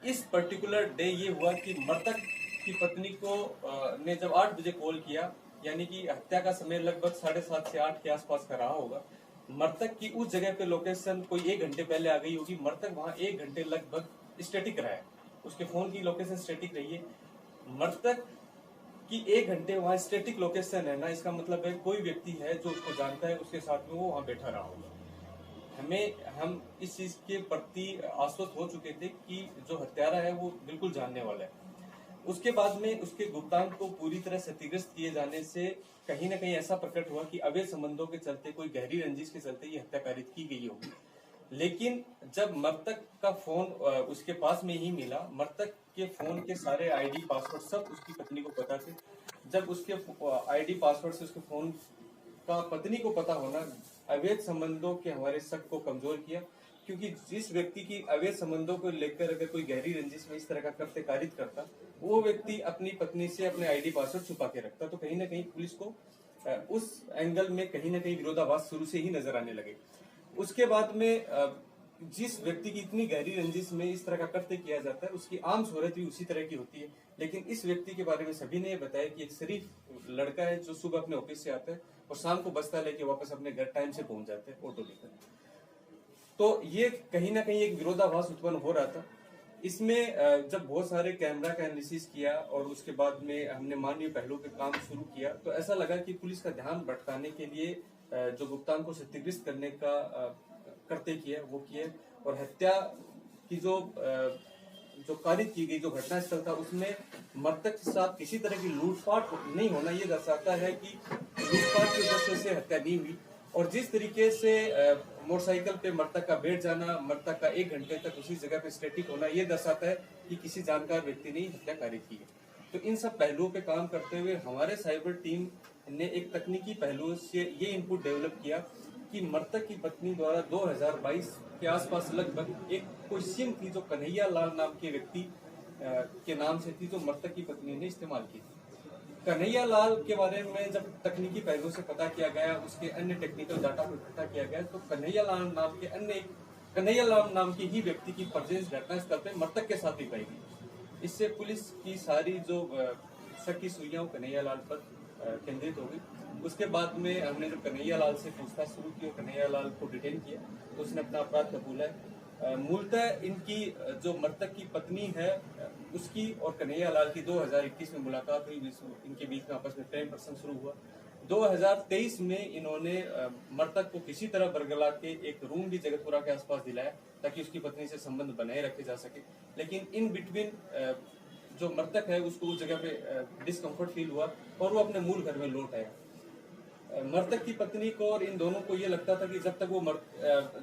इस particular day ये हुआ कि मृतक की पत्नी को ने जब 8 बजे कॉल किया, यानी कि हत्या का समय लगभग 7:30 से 8 के आसपास का रहा होगा। मृतक की उस जगह पे लोकेशन कोई 1 घंटे पहले आ गई होगी। मृतक वहां 1 घंटे लगभग स्टैटिक रहा है, उसके फोन की लोकेशन स्टैटिक रही है। मृतक की 1 घंटे वहां स्टैटिक लोकेशन है ना, इसका मतलब है कोई व्यक्ति है जो उसको जानता है, उसके साथ में वो वहां बैठा रहा होगा। हम इस चीज के प्रति आश्वस्त हो चुके थे कि जो हत्यारा है वो बिल्कुल जानने वाला है। उसके बाद में उसके गुप्तांग को पूरी तरह क्षतिग्रस्त किए जाने से कहीं ना कहीं ऐसा प्रकट हुआ कि अवैध संबंधों के चलते, कोई गहरी रंजिश के चलते ये हत्या कारित की गई होगी। लेकिन जब मृतक का फोन उसके पास में ही मिला, मृतक के फोन के सारे आईडी पासवर्ड सब उसकी पत्नी को पता थे। जब उसके आईडी पासवर्ड से उसके फोन का पत्नी को पता होना अवैध संबंधों के हमारे शक को कमजोर किया, क्योंकि जिस व्यक्ति की अवैध संबंधों को लेकर अगर कोई गहरी रंजिश में इस तरह का कृत्य कारित करता, वो व्यक्ति अपनी पत्नी से अपने आईडी पासवर्ड छुपा के रखता, तो कहीं ना कहीं पुलिस को उस एंगल में कहीं ना कहीं विरोधाभास शुरू से ही नजर आने लगे। उसके बाद में जिस व्यक्ति की इतनी गहरी रंजिश में इस तरह का कृत्य किया जाता है, उसकी आम शोहरत भी उसी तरह की होती है। लेकिन इस व्यक्ति के बारे में सभी ने बताया कि एक शरीफ लड़का है जो सुबह अपने ऑफिस से आता है और शाम को बस्ता लेके वापस अपने घर टाइम से पहुंच जाते हैं ऑटो लेकर। तो ये कहीं ना कहीं एक विरोधाभास उत्पन्न हो रहा था। इसमें जब बहुत सारे कैमरा का एनालिसिस किया और उसके बाद में हमने मानवीय पहलुओं पे काम शुरू किया, तो ऐसा लगा कि पुलिस का ध्यान भटकाने के लिए जो भुगतान को क्षतिग्रस्त करने का करते किया वो किए, और हत्या की जो कारित की गई जो घटनास्थल था उसमें मृतक के साथ किसी तरह की लूटपाट नहीं होना ये दर्शाता है कि लूटपाट की वजह से हत्या नहीं हुई। और जिस तरीके से मोटरसाइकिल पे मृतक का बैठ जाना, मृतक का 1 घंटे तक उसी जगह पे स्टैटिक होना, ये दर्शाता है कि किसी जानकार व्यक्ति ने हत्या कारित की है। तो इन सब पहलुओं पे काम करते हुए हमारे साइबर टीम ने एक तकनीकी पहलुओं से ये इनपुट डेवलप किया कि मृतक की पत्नी द्वारा 2022 के आसपास लगभग एक कोई सिम थी जो कन्हैया लाल नाम के व्यक्ति के नाम से थी, जो मृतक की पत्नी ने इस्तेमाल की थी। कन्हैया लाल के बारे में जब तकनीकी पहलू से पता किया गया, उसके अन्य टेक्निकल डाटा को इकट्ठा किया गया, तो कन्हैया लाल नाम के ही व्यक्ति की प्रेजेंस घटनास्थल पर मृतक के साथ भी पाई गई। इससे पुलिस की सारी जो शक की सुइयां कन्हैया लाल पर केंद्रित हो गई। उसके बाद में हमने जब कन्हैया लाल से पूछताछ शुरू की और कन्हैया लाल को डिटेन किया, तो उसने अपना अपराध कबूला है। मूलतः इनकी जो मृतक की पत्नी है उसकी और कन्हैया लाल की 2021 में मुलाकात हुई, इनके बीच में आपस में प्रेम प्रसंग शुरू हुआ। 2023 में इन्होंने मृतक को किसी तरह बरगला के एक रूम भी जगतपुरा के आसपास दिलाया ताकि उसकी पत्नी से संबंध बनाए रखे जा सके। लेकिन इन बिटवीन जो मृतक है उसको उस जगह पे डिस्कम्फर्ट फील हुआ और वो अपने मूल घर में लौट आया। मृतक की पत्नी को और इन दोनों को ये लगता था कि जब तक वो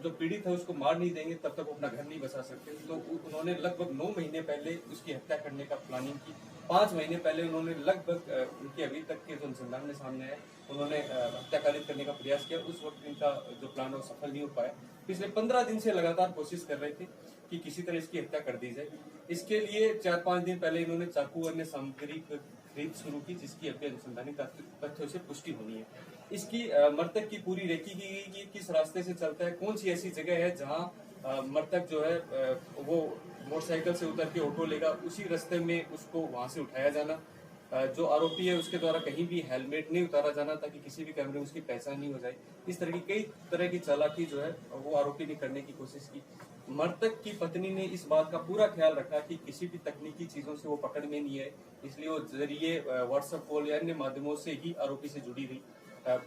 जो पीड़ित है उसको मार नहीं देंगे तब तक वो अपना घर नहीं बसा सकते। तो उन्होंने लगभग 9 महीने पहले उसकी हत्या करने का प्लानिंग की। 5 महीने पहले उन्होंने लगभग उनके अभी तक के जो अनुसंधान में सामने है, उन्होंने हत्या कारित करने का प्रयास किया। उस वक्त इनका जो प्लान है वो सफल नहीं हो पाया। पिछले 15 दिन से लगातार कोशिश कर रहे थे कि किसी तरह इसकी हत्या कर दी जाए। इसके लिए 4-5 दिन पहले इन्होंने चाकू अन्य सामग्री खरीद शुरू की, जिसकी अभी अनुसंधानी तथ्यों से पुष्टि होनी है। इसकी मृतक की पूरी रेकी की गई कि किस रास्ते से चलता है, कौन सी ऐसी जगह है जहां मृतक जो है वो मोटरसाइकिल से उतर के ऑटो लेगा, उसी रास्ते में उसको वहां से उठाया जाना। जो आरोपी है उसके द्वारा कहीं भी हेलमेट नहीं उतारा जाना ताकि किसी भी कैमरे में उसकी पहचान नहीं हो जाए। इस तरह की कई तरह की चालाकी जो है वो आरोपी ने करने की कोशिश की। मृतक की पत्नी ने इस बात का पूरा ख्याल रखा कि किसी भी तकनीकी चीजों से वो पकड़ में नहीं है, इसलिए वो जरिए व्हाट्सएप कॉल या अन्य माध्यमों से ही आरोपी से जुड़ी रही।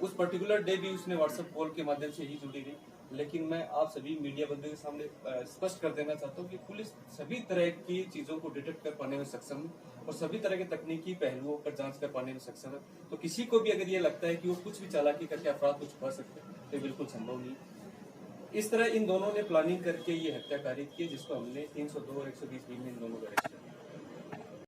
उस पर्टिकुलर डे भी उसने व्हाट्सएप कॉल के माध्यम से ही जुड़ी रही। लेकिन मैं आप सभी मीडिया बंधुओं के सामने स्पष्ट कर देना चाहता हूँ कि पुलिस सभी तरह की चीजों को डिटेक्ट कर पाने में सक्षम है और सभी तरह के तकनीकी पहलुओं पर जांच कर पाने में सक्षम है। तो किसी को भी अगर ये लगता है कि वो कुछ भी चालाकी करके अपराध को छुपा सकते हैं तो बिल्कुल संभव नहीं। इस तरह इन दोनों ने प्लानिंग करके ये हत्या कारित की, जिसको हमने 302 और 120 में इन दोनों को